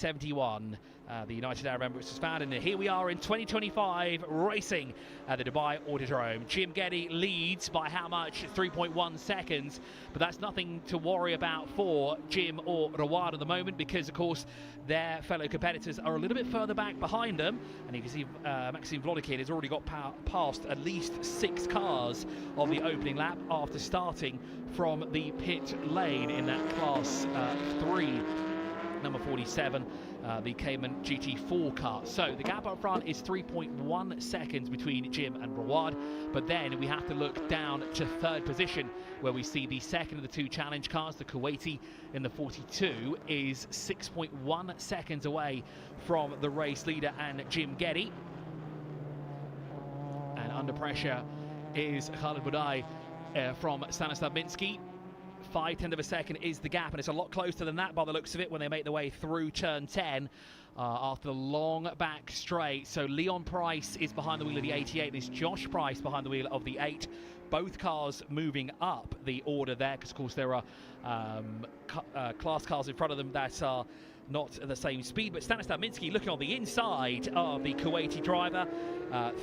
71. The United Arab Emirates was found, and here we are in 2025 racing at the Dubai Autodrome. Jim Geddy leads by how much? 3.1 seconds, but that's nothing to worry about for Jim or Rawad at the moment, because of course their fellow competitors are a little bit further back behind them. And you can see Maxime Vlodikin has already got past at least 6 cars on the opening lap after starting from the pit lane in that class 3. Number 47, the Cayman GT4 car. So the gap up front is 3.1 seconds between Jim and Rawad, but then we have to look down to third position, where we see the second of the 2 challenge cars, the Kuwaiti in the 42, is 6.1 seconds away from the race leader and Jim Geddy. And under pressure is Khalid Budai from Stanislav Minsky. 0.5 of a second is the gap, and it's a lot closer than that by the looks of it when they make their way through turn 10 after the long back straight. So Leon Price is behind the wheel of the 88, and it's Josh Price behind the wheel of the 8. Both cars moving up the order there, because of course there are class cars in front of them that are not at the same speed. But Stanislav Minsky looking on the inside of the Kuwaiti driver,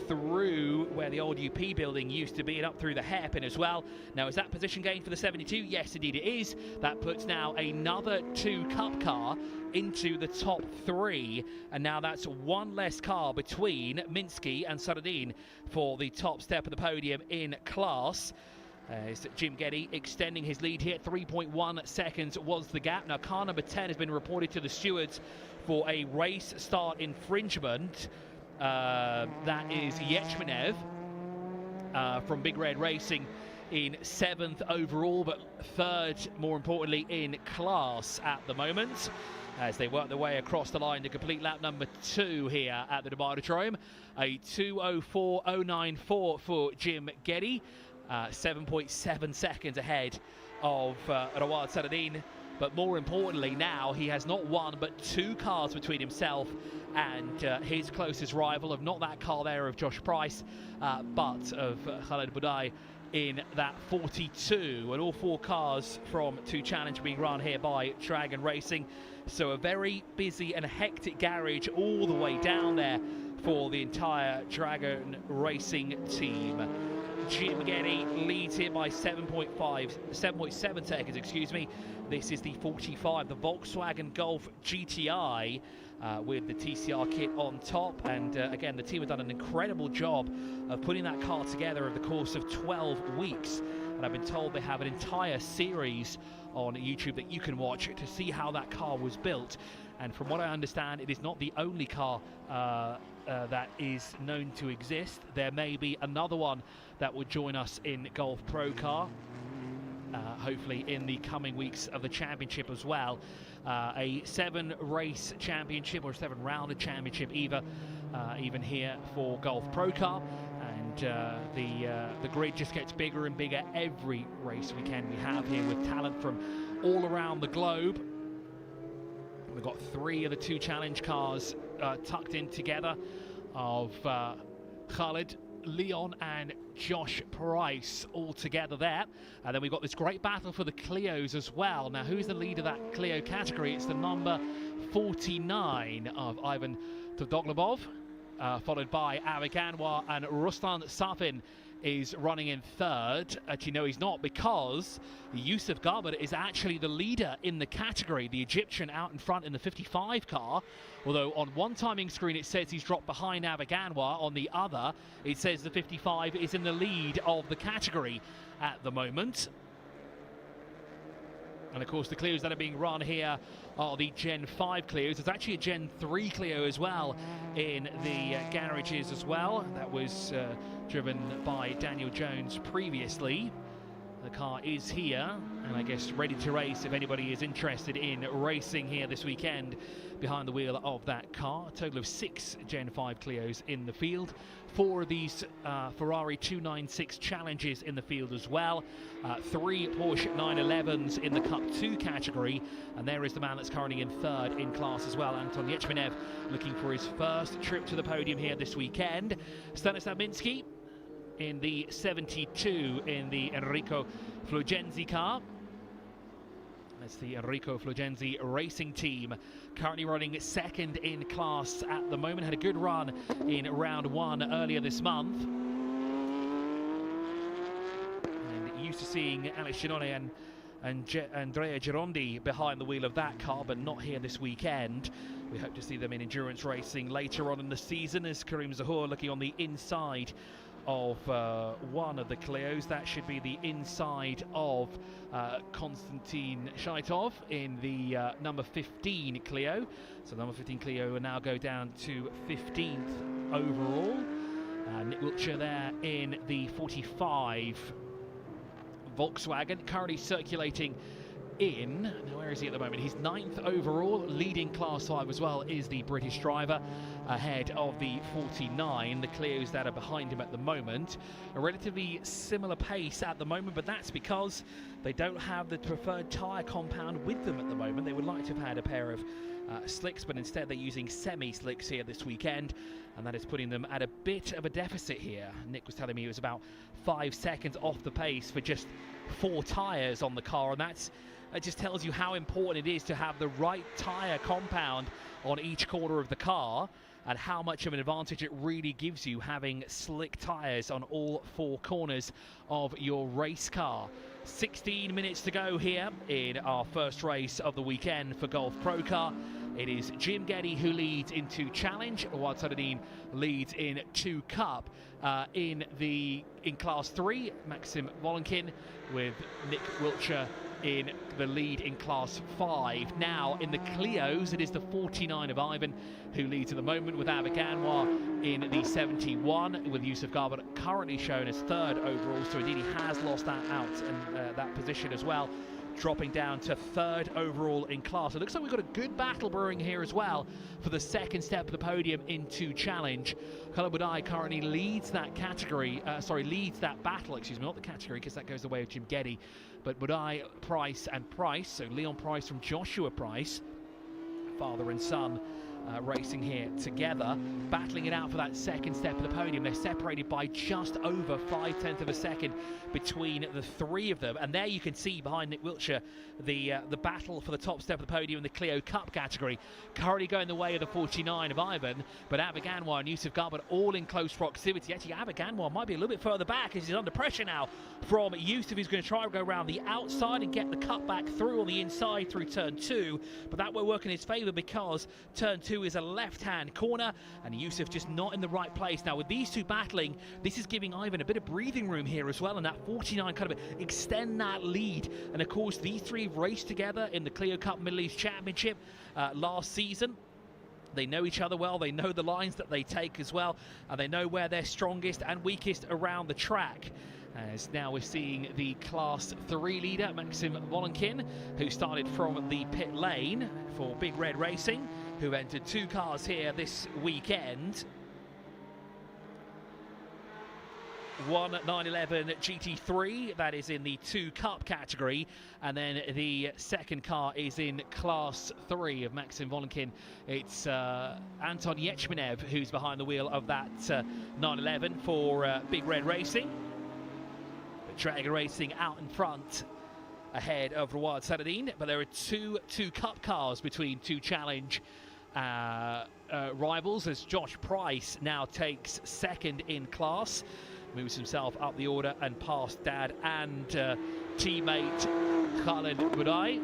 through where the old UP building used to be and up through the hairpin as well. Now, is that position gain for the 72? Yes, indeed it is. That puts now another 2 Cup car into the top 3, and now that's 1 less car between Minsky and Saradin for the top step of the podium in class. Is Jim Geddy extending his lead here. 3.1 seconds was the gap. Now, car number 10 has been reported to the stewards for a race start infringement. That is Yechmanev from Big Red Racing in 7th overall, but 3rd, more importantly, in class at the moment, as they work their way across the line to complete lap number 2 here at the Dubai Autodrome. A 2:04.094 for Jim Geddy. 7.7 seconds ahead of Rawad Saradin, but more importantly now he has not 1 but 2 cars between himself and his closest rival, of not that car there of Josh Price, but of Khalid Budai in that 42, and all 4 cars from 2 Challenge being run here by Dragon Racing. So a very busy and hectic garage all the way down there for the entire Dragon Racing team. Jim Geddy leads here by 7.7 seconds, excuse me. This is the 45, the Volkswagen Golf GTI, with the TCR kit on top. And again, the team have done an incredible job of putting that car together over the course of 12 weeks. And I've been told they have an entire series on YouTube that you can watch to see how that car was built. And from what I understand, it is not the only car that is known to exist. There may be another one that would join us in Golf ProCar, hopefully in the coming weeks of the championship as well. A 7-race championship, or a 7-rounder championship even here for Golf ProCar. And the grid just gets bigger and bigger every race weekend we have here, with talent from all around the globe. We've got 3 of the 2 challenge cars tucked in together, of Khalid, Leon and Josh Price all together there. And then we've got this great battle for the Clios as well. Now, who's the leader of that Clio category? It's the number 49 of Ivan Todoglavov, followed by Avik Anwar, and Ruslan Safin is running in 3rd. Actually, no, he's not, because Yusuf Garber is actually the leader in the category, the Egyptian out in front in the 55 car. Although on one timing screen it says he's dropped behind Avik Anwar, on the other it says the 55 is in the lead of the category at the moment. And of course the Clios that are being run here are the Gen 5 Clios. There's actually a Gen 3 Clio as well in the garages as well. That was driven by Daniel Jones previously. The car is here, and I guess ready to race if anybody is interested in racing here this weekend behind the wheel of that car. A total of 6 Gen 5 Clios in the field. 4 of these Ferrari 296 Challenges in the field as well. 3 Porsche 911s in the Cup 2 category. And there is the man that's currently in 3rd in class as well, Anton Yechmanev, looking for his first trip to the podium here this weekend. Stanislav Minsky in the 72 in the Enrico Flugenzi car. That's the Enrico Flogenzi racing team, currently running second in class at the moment. Had a good run in round one earlier this month. And used to seeing Alex Giannone and Andrea Girondi behind the wheel of that car, but not here this weekend. We hope to see them in endurance racing later on in the season, as Karim Zahur looking on the inside of one of the Clios. That should be the inside of Konstantin Shaitov in the number 15 Clio. So number 15 Clio will now go down to 15th overall. Nick Wiltshire there in the 45 Volkswagen, currently circulating in, where is he at the moment? He's 9th overall, leading Class 5 as well is the British driver, ahead of the 49, the Clios that are behind him at the moment. A relatively similar pace at the moment, but that's because they don't have the preferred tyre compound with them at the moment. They would like to have had a pair of slicks, but instead they're using semi-slicks here this weekend, and that is putting them at a bit of a deficit here. Nick was telling me he was about 5 seconds off the pace for just 4 tyres on the car, and that just tells you how important it is to have the right tyre compound on each corner of the car, and how much of an advantage it really gives you having slick tyres on all 4 corners of your race car. 16 minutes to go here in our first race of the weekend for Golf ProCar. It is Jim Geddy who leads into Challenge, while Autodrome leads in 2 Cup. In Class 3, Maxim Volenkin with Nick Wiltshire in the lead in Class 5. Now in the Clios, it is the 49 of Ivan who leads at the moment, with Avik Anwar in the 71, with Yusuf Garber currently shown as 3rd overall, so indeed he has lost that out and that position as well, dropping down to 3rd overall in class. It looks like we've got a good battle brewing here as well for the second step of the podium into Challenge. Khaled Budai currently leads that category, leads that battle, excuse me, not the category, because that goes the way of Jim Geddy, but Budai, Price and Price, so Leon Price from Joshua Price, father and son, racing here together, battling it out for that second step of the podium. They're separated by just over 5/10 of a second between the 3 of them, and there you can see behind Nick Wiltshire the battle for the top step of the podium in the Clio Cup category, currently going the way of the 49 of Ivan, but Avik Anwar and Yusuf Garber all in close proximity. Actually, Avik Anwar might be a little bit further back as he's under pressure now from Yusuf, who's going to try and go around the outside and get the cut back through on the inside through turn 2, but that won't work in his favour because turn 2 is a left-hand corner, and Yusuf just not in the right place. Now with these 2 battling, this is giving Ivan a bit of breathing room here as well, and that 49 kind of extend that lead. And of course these 3 have raced together in the Clio Cup Middle East Championship last season. They know each other well, they know the lines that they take as well, and they know where they're strongest and weakest around the track. As now we're seeing the Class 3 leader, Maxim Volenkin, who started from the pit lane for Big Red Racing, who entered 2 cars here this weekend. One 911 GT3, that is in the 2 Cup category, and then the second car is in Class 3 of Maxim Volenkin. It's Anton Yechmenev who's behind the wheel of that 911 for Big Red Racing. But Dragon Racing out in front ahead of Rawad Saladin, but there are two Cup cars between 2 Challenge rivals, as Josh Price now takes 2nd in class, moves himself up the order and past dad and teammate Khaled Budai,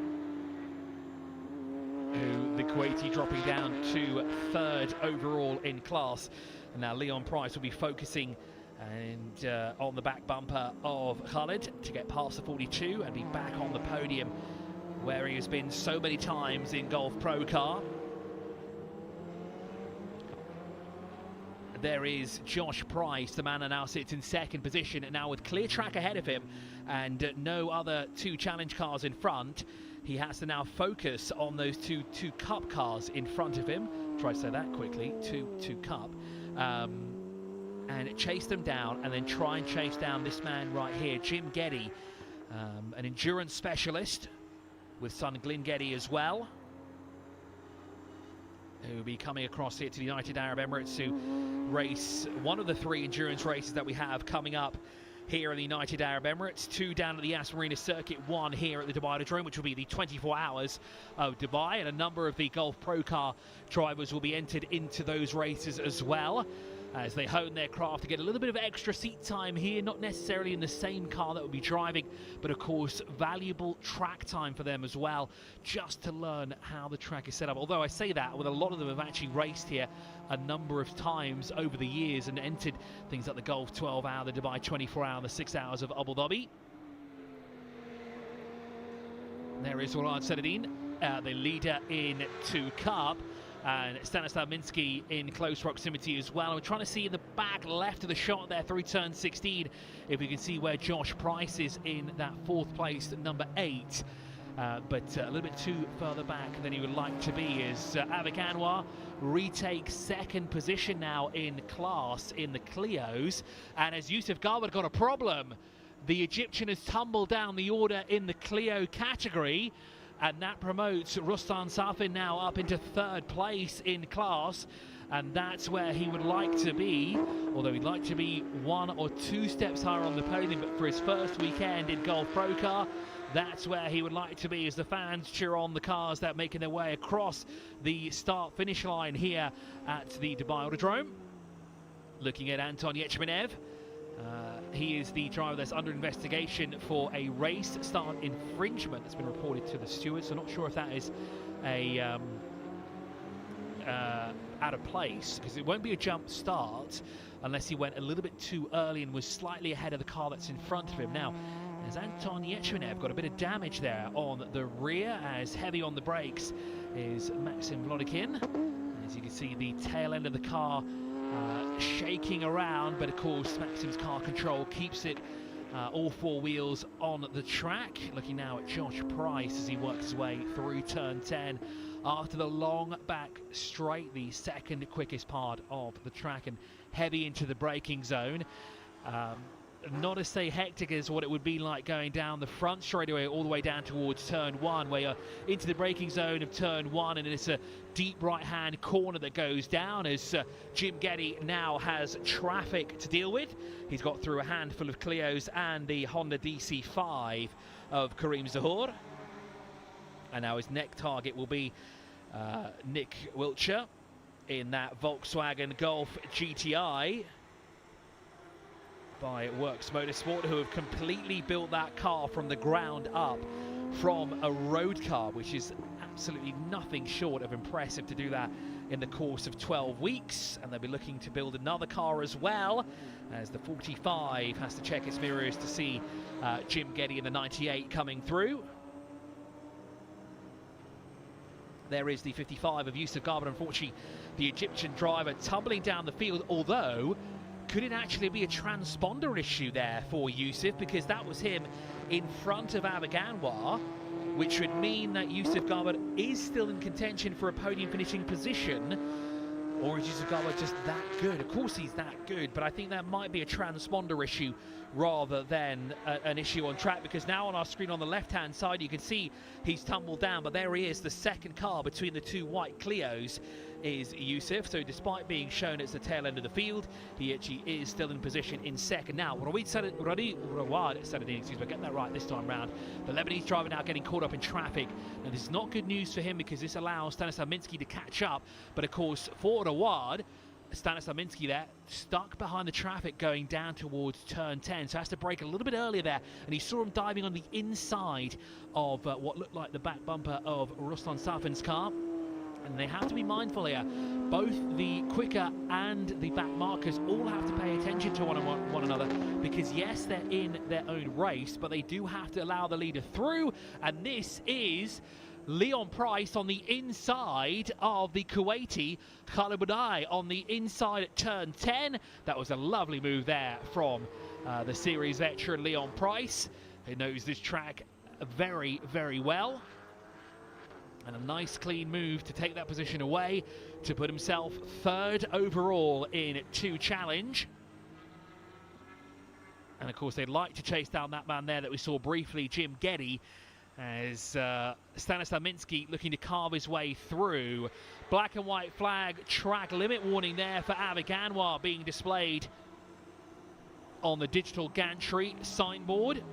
who the Kuwaiti dropping down to 3rd overall in class. And now Leon Price will be focusing and on the back bumper of Khaled to get past the 42 and be back on the podium where he has been so many times in Golf ProCar. There is Josh Price, the man that now sits in 2nd position, and now with clear track ahead of him and no other 2 Challenge cars in front, he has to now focus on those two Cup cars in front of him. Try to say that quickly, two Cup. And chase them down, and then try and chase down this man right here, Jim Geddy, an endurance specialist with son Glyn Geddy as well, who will be coming across here to the United Arab Emirates to race one of the 3 endurance races that we have coming up here in the United Arab Emirates, 2 down at the Yas Marina Circuit, 1 here at the Dubai Autodrome, which will be the 24 hours of Dubai, and a number of the Gulf ProCar drivers will be entered into those races as well, as they hone their craft to get a little bit of extra seat time here, not necessarily in the same car that will be driving, but of course valuable track time for them as well, just to learn how the track is set up. Although I say that, with a lot of them have actually raced here a number of times over the years and entered things like the Gulf 12 hour, the Dubai 24 hour, the 6 hours of Abu Dhabi. There is Roland Senedine, the leader in 2 Cup. And Stanislav Minsky in close proximity as well. And we're trying to see in the back left of the shot there through turn 16 if we can see where Josh Price is in that 4th place, number 8. But a little bit too further back than he would like to be, as Avik Anwar retakes 2nd position now in class in the Clios. And as Yusuf Garwood got a problem, the Egyptian has tumbled down the order in the Clio category, and that promotes Ruslan Safin now up into 3rd place in class, and that's where he would like to be, although he'd like to be 1 or 2 steps higher on the podium. But for his first weekend in Gulf ProCar, that's where he would like to be, as the fans cheer on the cars that are making their way across the start-finish line here at the Dubai Autodrome. Looking at Anton Yechmenev. He is the driver that's under investigation for a race start infringement that's been reported to the stewards. So not sure if that is a out of place, because it won't be a jump start unless he went a little bit too early and was slightly ahead of the car that's in front of him. Now, as Anton Yechmenev got a bit of damage there on the rear, as heavy on the brakes is Maxim Vlodikin. As you can see, the tail end of the car shaking around, but of course Maxim's car control keeps it all 4 wheels on the track. Looking now at Josh Price as he works his way through turn 10 after the long back straight, the 2nd quickest part of the track, and heavy into the braking zone. Not as say hectic as what it would be like going down the front straightaway all the way down towards turn 1, where you're into the braking zone of turn 1, and it's a deep right-hand corner that goes down, as Jim Geddy now has traffic to deal with. He's got through a handful of Clios and the Honda DC5 of Karim Zahor. And now his next target will be Nick Wiltshire in that Volkswagen Golf GTI by Works Motorsport, who have completely built that car from the ground up from a road car, which is absolutely nothing short of impressive to do that in the course of 12 weeks. And they'll be looking to build another car as well, as the 45 has to check its mirrors to see Jim Geddy in the 98 coming through. There is the 55 of Yusuf Garwood. Unfortunately, the Egyptian driver tumbling down the field, although could it actually be a transponder issue there for Yusuf, because that was him in front of Avik Anwar, which would mean that Yusuf Garwood is still in contention for a podium finishing position. Or is Yusuf Garwood just that good? Of course he's that good, but I think that might be a transponder issue rather than an issue on track, because now on our screen on the left-hand side you can see he's tumbled down, but there he is, the 2nd car between the 2 white Clios is Yusuf. So despite being shown as the tail end of the field, he actually is still in position in 2nd. Now, Rawad Senedine, excuse me, getting that right this time round. The Lebanese driver now getting caught up in traffic. And this is not good news for him, because this allows Stanislav Minsky to catch up. But of course, for Rawad, Stanislav Minsky there, stuck behind the traffic going down towards turn 10, so has to brake a little bit earlier there, and he saw him diving on the inside of what looked like the back bumper of Ruslan Safin's car. And they have to be mindful here. Both the quicker and the back markers all have to pay attention to one another, because yes, they're in their own race, but they do have to allow the leader through. And this is Leon Price on the inside of the Kuwaiti, Khalid Budai on the inside at turn 10. That was a lovely move there from the series veteran Leon Price, who knows this track very, very well. And a nice clean move to take that position away, to put himself 3rd overall in 2 challenge. And of course they'd like to chase down that man there that we saw briefly, Jim Geddy, as Stanislav Minsky looking to carve his way through. Black and white flag, track limit warning there for Avik Anwar being displayed on the digital gantry signboard.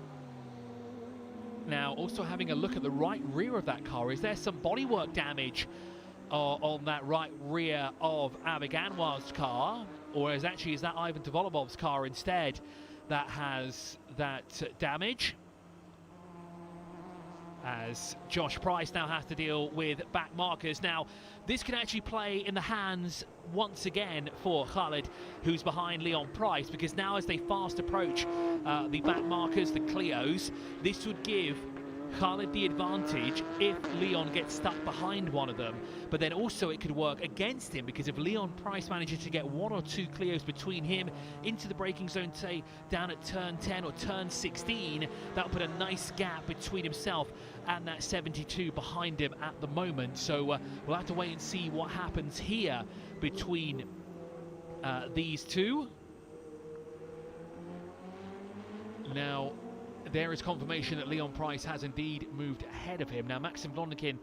Now, also having a look at the right rear of that car. Is there some bodywork damage on that right rear of Avik Anwar's car? Or is that Ivan Tvolovov's car instead that has that damage? As Josh Price now has to deal with back markers. Now, this can actually play in the hands once again for Khalid, who's behind Leon Price, because now as they fast approach the back markers, the Clios, this would give Khalid the advantage if Leon gets stuck behind one of them, but then also it could work against him, because if Leon Price manages to get one or two Clios between him into the braking zone, say down at turn 10 or turn 16, that will put a nice gap between himself and that 72 behind him at the moment. So we'll have to wait and see what happens here between these two. Now, there is confirmation that Leon Price has indeed moved ahead of him. Now, Maxim Blondikin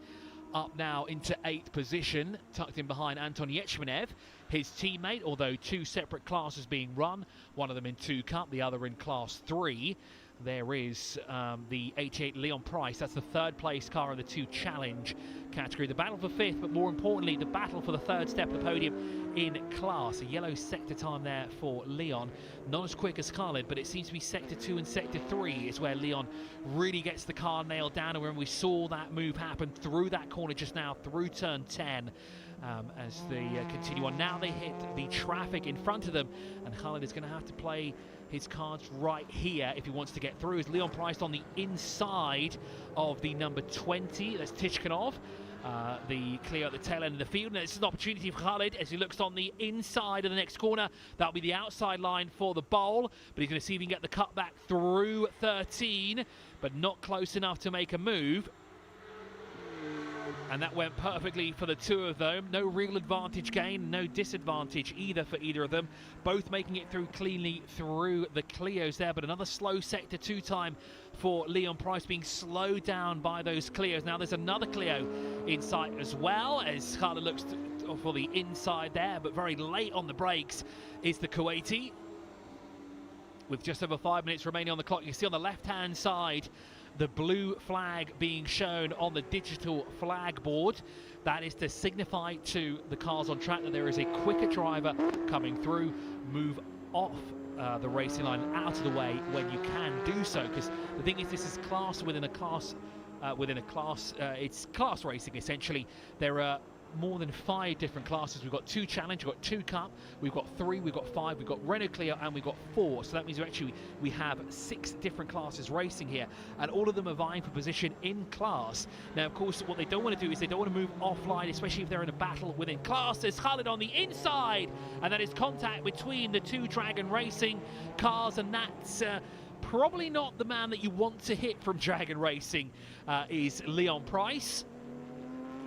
up now into 8th position, tucked in behind Anton Yechmenev, his teammate, although two separate classes being run, one of them in 2 Cup, the other in Class 3. There is the 88 Leon Price. That's the 3rd place car in the 2 Challenge category. The battle for 5th, but more importantly, the battle for the 3rd step of the podium in class. A yellow sector time there for Leon. Not as quick as Khalid, but it seems to be sector 2 and sector 3 is where Leon really gets the car nailed down. And when we saw that move happen through that corner just now, through turn 10, as they continue on. Now they hit the traffic in front of them, and Khalid is going to have to play his cards right here if he wants to get through. Is Leon Price on the inside of the number 20? That's Tichkanov, the Clio at the tail end of the field. And this is an opportunity for Khalid as he looks on the inside of the next corner. That'll be the outside line for the bowl, but he's going to see if he can get the cut back through 13, but not close enough to make a move. And that went perfectly for the two of them. No real advantage gain, no disadvantage either for either of them. Both making it through cleanly through the Clios there, but another slow sector 2 time for Leon Price, being slowed down by those Clios. Now there's another Clio in sight as well, as Khalid looks for the inside there, but very late on the brakes is the Kuwaiti. With just over 5 minutes remaining on the clock, you can see on the left-hand side the blue flag being shown on the digital flag board. That is to signify to the cars on track that there is a quicker driver coming through. Move off the racing line, out of the way when you can do so, because the thing is, this is class within a class it's class racing essentially. There are more than 5 different classes. We've got 2 Challenge, we've got 2 Cup, we've got 3, we've got 5, we've got Renault Clio, and we've got 4. So that means we have 6 different classes racing here, and all of them are vying for position in class. Now, of course, what they don't want to do is they don't want to move offline, especially if they're in a battle within class. There's Khalid on the inside, and that is contact between the 2 Dragon Racing cars, and that's probably not the man that you want to hit from Dragon Racing, is Leon Price.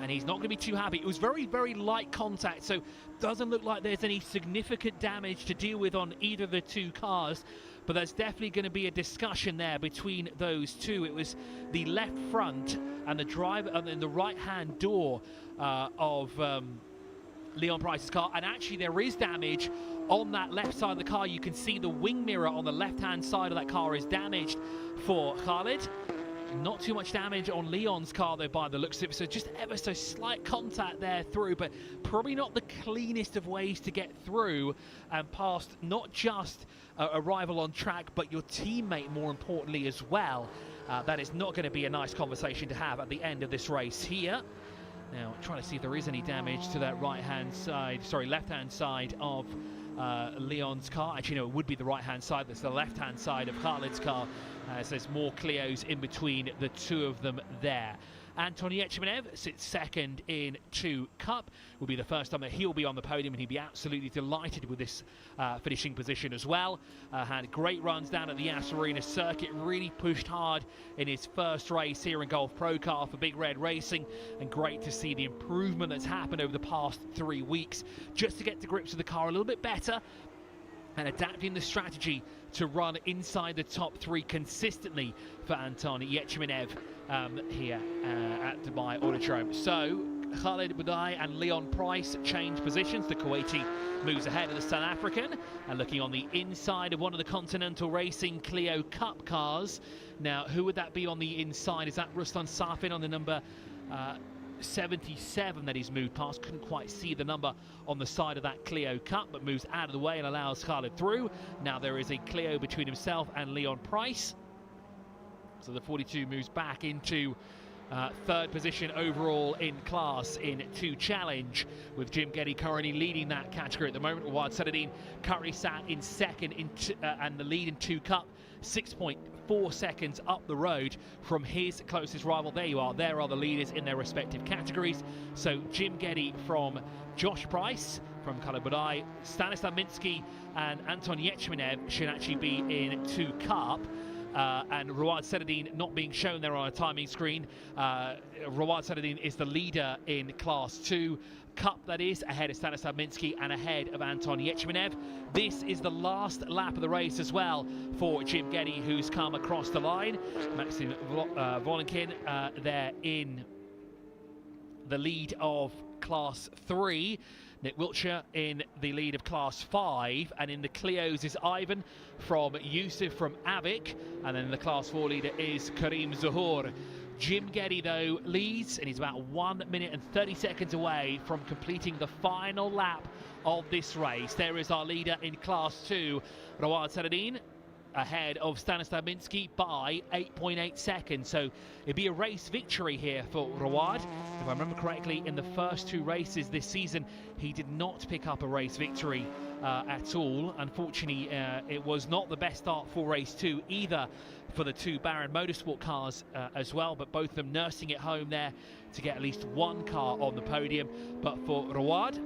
And he's not going to be too happy. It was very, very light contact, so doesn't look like there's any significant damage to deal with on either of the 2 cars. But there's definitely going to be a discussion there between those 2. It was the left front and the driver, and then the right-hand door of Leon Price's car. And actually, there is damage on that left side of the car. You can see the wing mirror on the left-hand side of that car is damaged for Khalid. Not too much damage on Leon's car though by the looks of it, so just ever so slight contact there through, but probably not the cleanest of ways to get through and past not just a rival on track, but your teammate more importantly as well. That is not going to be a nice conversation to have at the end of this race here. Now, trying to see if there is any damage to that left-hand side of Leon's car. Actually, no, it would be the right-hand side. That's the left-hand side of Khalid's car, as there's more Clios in between the 2 of them there. Anton Yechmenev sits second in 2 Cup. Will be the first time that he'll be on the podium, and he'd be absolutely delighted with this finishing position as well. Had great runs down at the Yas Arena circuit, really pushed hard in his first race here in Golf ProCar for Big Red Racing, and great to see the improvement that's happened over the past 3 weeks just to get to grips with the car a little bit better and adapting the strategy to run inside the top 3 consistently for Anton Yechmenev here at Dubai Autodrome. So Khaled Budai and Leon Price change positions. The Kuwaiti moves ahead of the South African, and looking on the inside of one of the Continental Racing Clio Cup cars. Now, who would that be on the inside? Is that Ruslan Safin on the number 77 that he's moved past? Couldn't quite see the number on the side of that Clio Cup, but moves out of the way and allows Khaled through. Now there is a Clio between himself and Leon Price. So the 42 moves back into third position overall in class in 2 challenge, with Jim Geddy currently leading that category at the moment. Rawad Saladin currently sat in second and the lead in 2 Cup, 6.4 seconds up the road from his closest rival. There you are, there are the leaders in their respective categories. So Jim Geddy from Josh Price, from Khaled Budai, Stanislav Minsky and Anton Yechmenev should actually be in 2 Cup. And Rawad Saladin not being shown there on a timing screen. Rawad Saladin is the leader in Class 2 Cup, that is, ahead of Stanislav Minsky and ahead of Anton Yechmenev. This is the last lap of the race as well for Jim Geddy, who's come across the line. Maxim Volinkin there in the lead of Class 3. Nick Wiltshire in the lead of Class 5, and in the Clios is Ivan from Yusuf from Avic, and then the Class 4 leader is Karim Zuhur. Jim Geddy, though, leads, and he's about 1 minute and 30 seconds away from completing the final lap of this race. There is our leader in Class 2, Rawad Saladin, ahead of Stanislav Minsky by 8.8 seconds. So it'd be a race victory here for Rawad. If I remember correctly, in the first 2 races this season, he did not pick up a race victory at all. Unfortunately, it was not the best start for race 2 either for the 2 Baron Motorsport cars as well, but both of them nursing it home there to get at least 1 car on the podium. But for Rawad,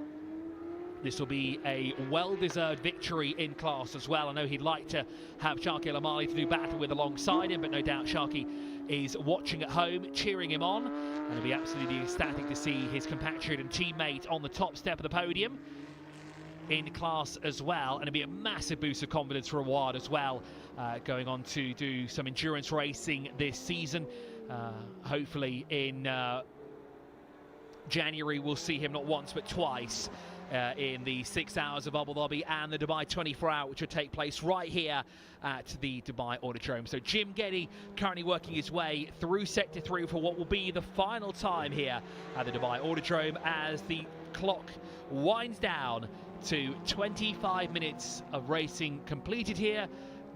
this will be a well-deserved victory in class as well. I know he'd like to have Sharky Al-Amali to do battle with alongside him, but no doubt Sharky is watching at home, cheering him on, and he'll be absolutely ecstatic to see his compatriot and teammate on the top step of the podium in class as well. And it'll be a massive boost of confidence for Rawad as well, going on to do some endurance racing this season. Hopefully in January we'll see him not once but twice in the 6 hours of Abu Dhabi and the Dubai 24-hour, which will take place right here at the Dubai Autodrome. So Jim Geddy currently working his way through Sector 3 for what will be the final time here at the Dubai Autodrome, as the clock winds down to 25 minutes of racing completed here.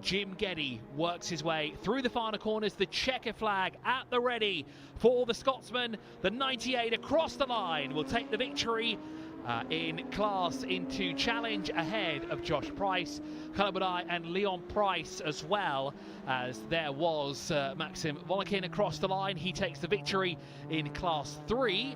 Jim Geddy works his way through the final corners, the checker flag at the ready for the Scotsman. The 98 across the line will take the victory in class into challenge ahead of Josh Price, Khaled Budai and Leon Price as well, as there was Maxim Volinkin across the line. He takes the victory in class 3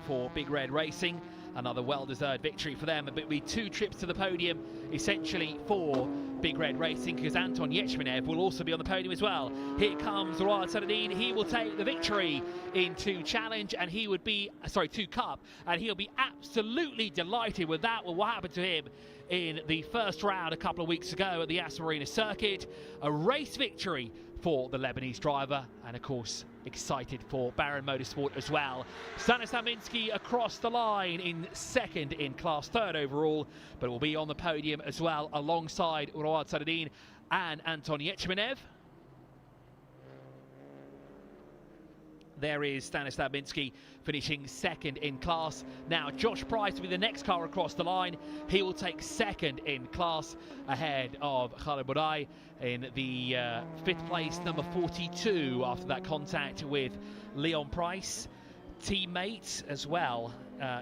for Big Red Racing. Another well-deserved victory for them. It will be 2 trips to the podium essentially for Big Red Racing, because Anton Yechmenev will also be on the podium as well. Here comes Rawad Saladin. He will take the victory in 2 challenge, and he would be, 2 Cup, and he'll be absolutely delighted with that, with what happened to him in the first round a couple of weeks ago at the Yas Marina circuit. A race victory for the Lebanese driver, and of course excited for Baron Motorsport as well. Stanislav Minsky across the line in second in class, 3rd overall, but will be on the podium as well alongside Rawad Saladin and Anton Yechmenev. There is Stanislav Minsky finishing 2nd in class. Now Josh Price will be the next car across the line. He will take 2nd in class ahead of Khaled Budai in the 5th place, number 42, after that contact with Leon Price. Teammate as well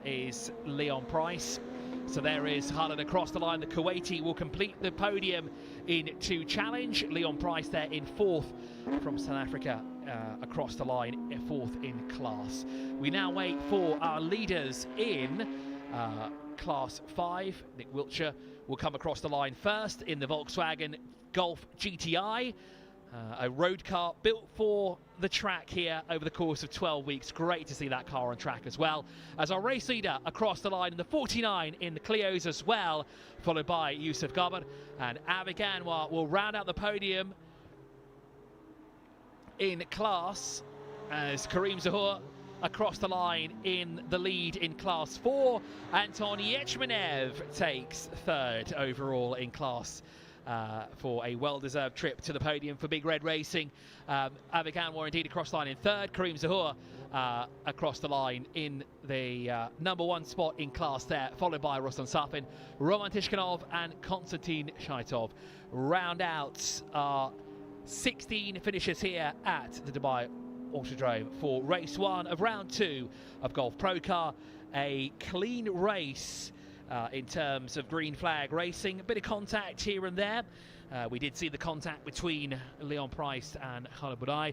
is Leon Price. So there is Khaled across the line. The Kuwaiti will complete the podium in 2 challenge. Leon Price there in 4th from South Africa across the line, 4th in class. We now wait for our leaders in class 5. Nick Wiltshire will come across the line first in the Volkswagen Golf GTI. A road car built for the track here over the course of 12 weeks. Great to see that car on track as well. As our race leader across the line in the 49 in the Clios as well, followed by Yusuf Gabar, and Avik Anwar will round out the podium in class as Karim Zuhur across the line in the lead in Class 4. Anton Yechmanev takes third overall in Class for a well-deserved trip to the podium for Big Red Racing. Avik Anwar indeed across the line in third. Karim Zahur across the line in the number 1 spot in class there, followed by Ruslan Safin, Roman Tishkanov and Konstantin Shaitov. Round out 16 finishes here at the Dubai Autodrome for race 1 of round 2 of Golf Pro Car. A clean race in terms of green flag racing. A bit of contact here and there. We did see the contact between Leon Price and Khalid Budai,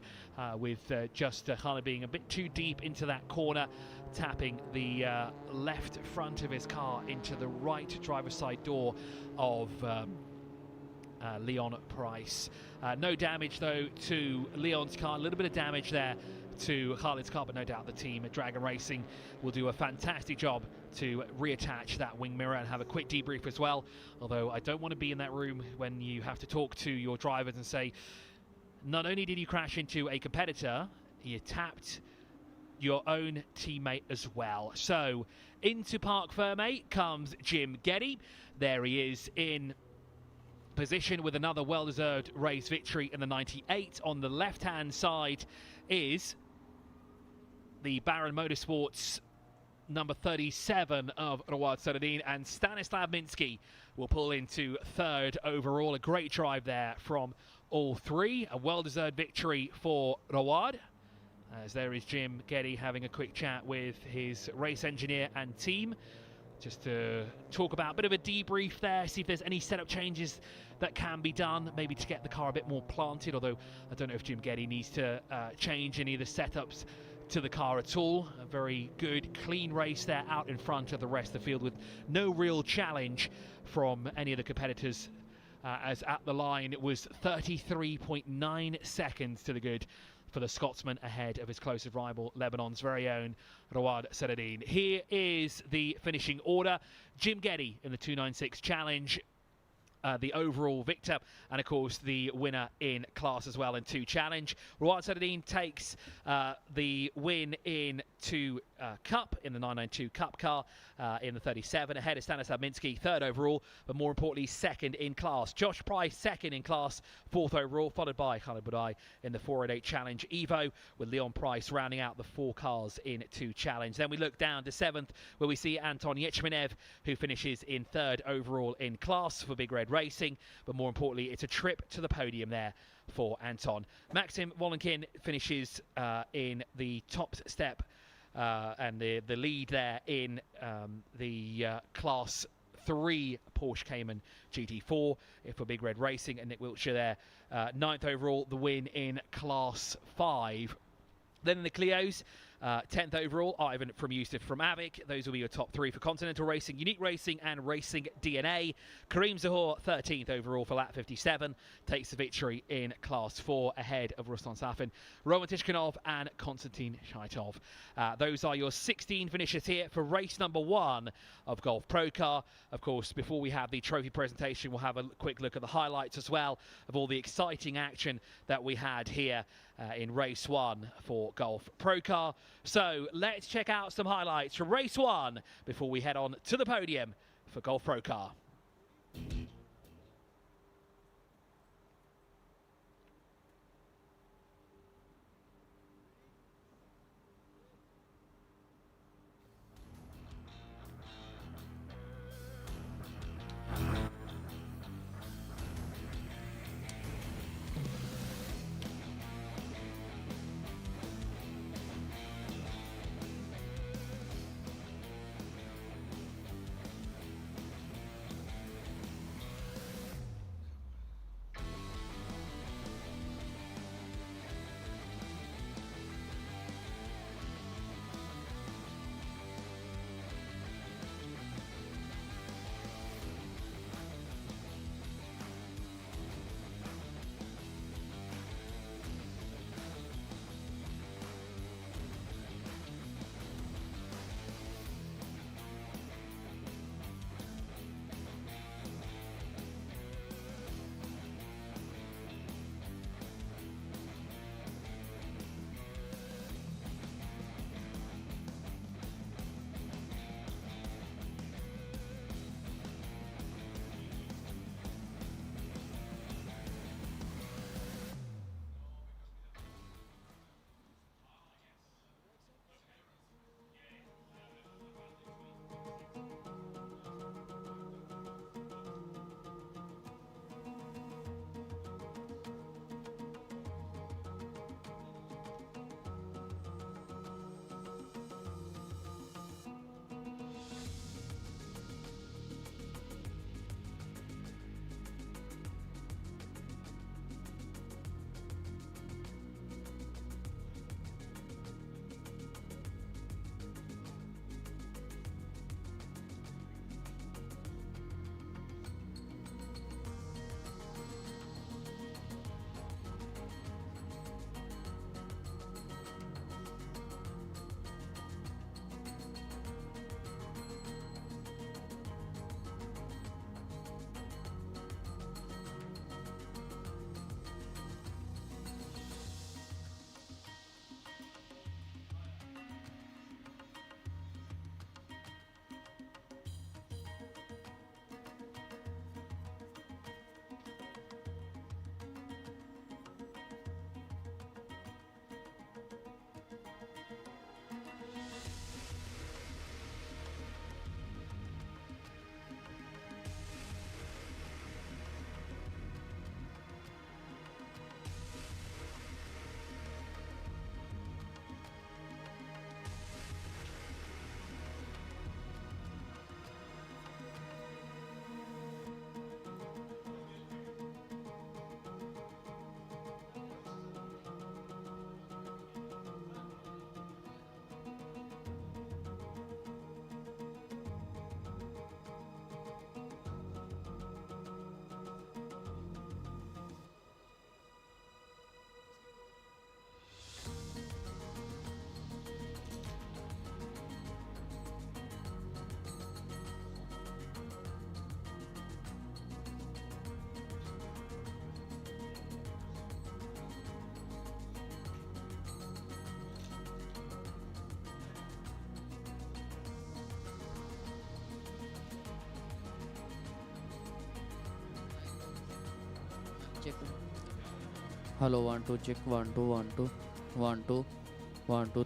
with just Khalid being a bit too deep into that corner, tapping the left front of his car into the right driver's side door of Leon Price. No damage though to Leon's car, a little bit of damage there to Khalid's car, but no doubt the team at Dragon Racing will do a fantastic job to reattach that wing mirror and have a quick debrief as well. Although I don't want to be in that room when you have to talk to your drivers and say, not only did you crash into a competitor, you tapped your own teammate as well. So into Parc Ferme comes Jim Geddy. There he is in position with another well-deserved race victory in the 98. On the left-hand side is the Baron Motorsports number 37 of Rawad Saradin, and Stanislav Minsky will pull into third overall. A great drive there from all three. A well-deserved victory for Rawad, as there is Jim Geddy having a quick chat with his race engineer and team, just to talk about a bit of a debrief there, see if there's any setup changes that can be done, maybe to get the car a bit more planted, although I don't know if Jim Geddy needs to change any of the setups to the car at all. A very good, clean race there out in front of the rest of the field with no real challenge from any of the competitors, as at the line it was 33.9 seconds to the good for the Scotsman ahead of his closest rival, Lebanon's very own Rawad Saradin. Here is the finishing order. Jim Geddy in the 296 Challenge, the overall victor, and of course the winner in class as well in 2 Challenge. Rawad Saradin takes the win in 2 Cup, in the 992 Cup car, in the 37, ahead of Stanislav Minsky, third overall, but more importantly second in class. Josh Price second in class, fourth overall, followed by Khalid Budai in the 488 Challenge Evo, with Leon Price rounding out the 4 cars in 2 Challenge. Then we look down to 7th, where we see Anton Yechmanev, who finishes in third overall in class for Big Red Racing, but more importantly it's a trip to the podium there for Anton. Maxim Wolenkin finishes in the top step and the lead there in the Class 3 Porsche Cayman GT4 for Big Red Racing, and Nick Wiltshire there 9th overall, the win in Class 5. Then in the Clios, 10th overall, Ivan from Yusuf from Avic. Those will be your top 3 for Continental Racing, Unique Racing and Racing DNA. Karim Zahor, 13th overall for lap 57, takes the victory in Class 4 ahead of Ruslan Safin, Roman Tishkanov and Konstantin Shaitov. Those are your 16 finishes here for race number 1 of Golf Pro Car. Of course, before we have the trophy presentation, we'll have a quick look at the highlights as well of all the exciting action that we had here in race 1 for Golf Pro Car. So let's check out some highlights from race 1 before we head on to the podium for Golf Pro Car. Check. Hello, 1 2 check. 1 2 1 2 1 2 1 2